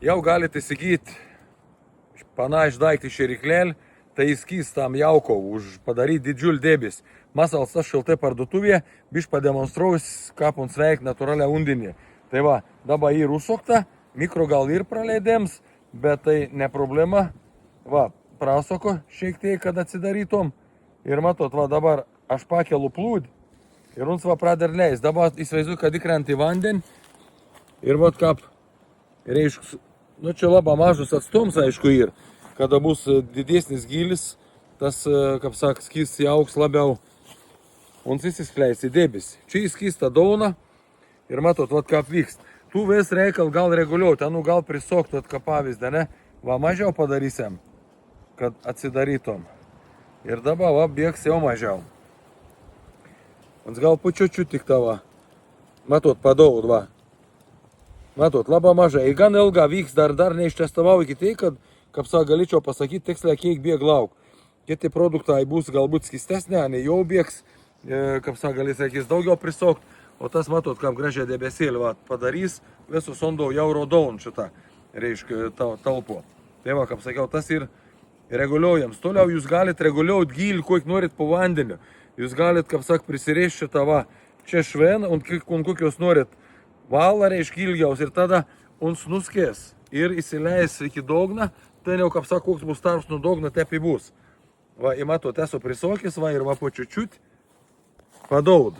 jau galite įsigyti panaš daiktį šeriklėlį, tai įskys tam jauko už padaryti didžiulį debesį. Masalsas šiltai parduotuvėje, biš pademonstruojus, kaip mums veik natūralią undinį. Tai va, dabar jį rusokta, mikro gal ir praleidėms, bet tai ne problema. Va, prasoko šiek tiek, kad atsidarytom. Ir matot, va dabar aš pakelu plūdį ir mums va pradeda leis. Dabar įsivaizduoju, kad įkrenta į vandenį. Ir va kaip, reiškia, nu čia labai mažus atstums, aišku, ir kada bus didesnis gilis, tas, kaip sak, skys jauks labiau. Mums įsiskleis į debesį. Čia įskysta dauna ir matot, vat kaip vyksta. Tu vis reikal gal reguliuoti, nu gal prisokti, vat kaip pavyzdį, ne? Va mažiau padarysim, kad atsidarytom. Ir dabar va bėgs jau mažiau. Mums gal pučiučiu tik tava. Matot, padaud, va. Matot, labai mažai. Ir gan ilga vyks, dar neištestavau iki tai, kad, kaip sak, galėčiau pasakyti tiksliai, kiek bėg lauk. Kiti produktai bus galbūt skistesnė, ne jau bėgs. Kaip sak, galės reikės daugiau prisokti, o tas matot, kaip gražiai debesėlį va, padarys, visus ondo jau rodaun šitą, reiškia, talpo. Tai va, kaip sakiau, tas ir reguliuojams. Toliau jūs galite reguliuoti gilį, kiek norit po vandeniu. Jūs galite, kaip sak, prisirėžti šitą va, čia šven, kokios norit valą, reiškia, ilgiaus ir tada uns nuskės ir įsileis iki dogną, ten jau, kaip sak, koks bus tarps nuo dogno, taip ir bus. Va, matot, esu prisokęs, va, ir va po čiučiut. Padaud.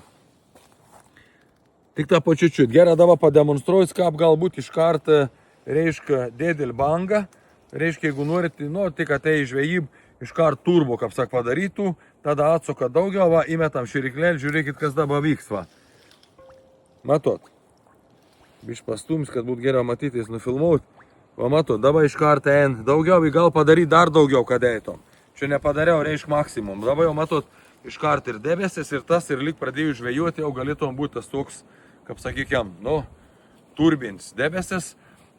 Tik tą po čiučiut. Gerai, dabar pademonstruoju, kaip galbūt iš karto, reiškia, dėdėl bangą. Reiškia, jeigu norit, nu, tik atei žvejyb, iš karto turbo, kaip sak, padarytų, tada atsuka daugiau, va, įmetam širiklėlį, žiūrėkit, kas dabar vyks, va. Matot. Biš pastums, kad būtų geriau matytis, nufilmuot. Va, matot, dabar iš karto ein daugiau, gal padaryti dar daugiau, kad eitom. Čia nepadariau, reiškia, maksimum. Dabar jau, matot, iš karto ir debesis, ir tas, ir lyg pradėjau žvejoti, jau galėtum būti tas toks, kaip sakykiam, nu, turbins debesis,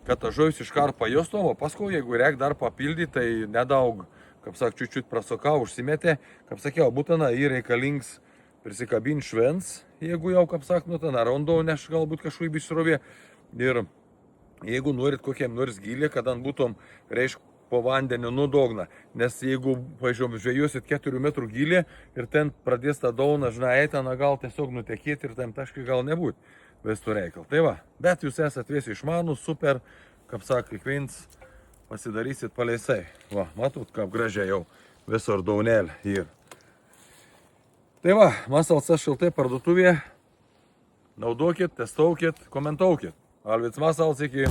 kad ta žuvis iš karto pajustom, o paskui, jeigu reik dar papildyti, tai nedaug, kaip sak, čiučiut prasukau, užsimetė, kaip sakiau, būtina jį reikalings prisikabinti švens, jeigu jau, kaip sak, nu, ten ar ondo neš galbūt kažkaip išrovė, ir jeigu norit kokiam nors gilį, kad ant būtum, reiškia, po vandeniu nudogna, nes jeigu, pažiūrėjom, žvėjusit 4 metrų gilį ir ten pradės tą dauną, žinai, ten gal tiesiog nutekėti ir tam taškai gal nebūti vestų reikal. Tai va, bet jūs esat visi išmanus, super, kaip sak, kiekvienas pasidarysit paleisai. Va, matot, kaip gražiai jau visur daunėlė ir. Tai va, Masalsas šiltai parduotuvėje, naudokit, testaukit, komentuokit. Alvyds Masals, iki.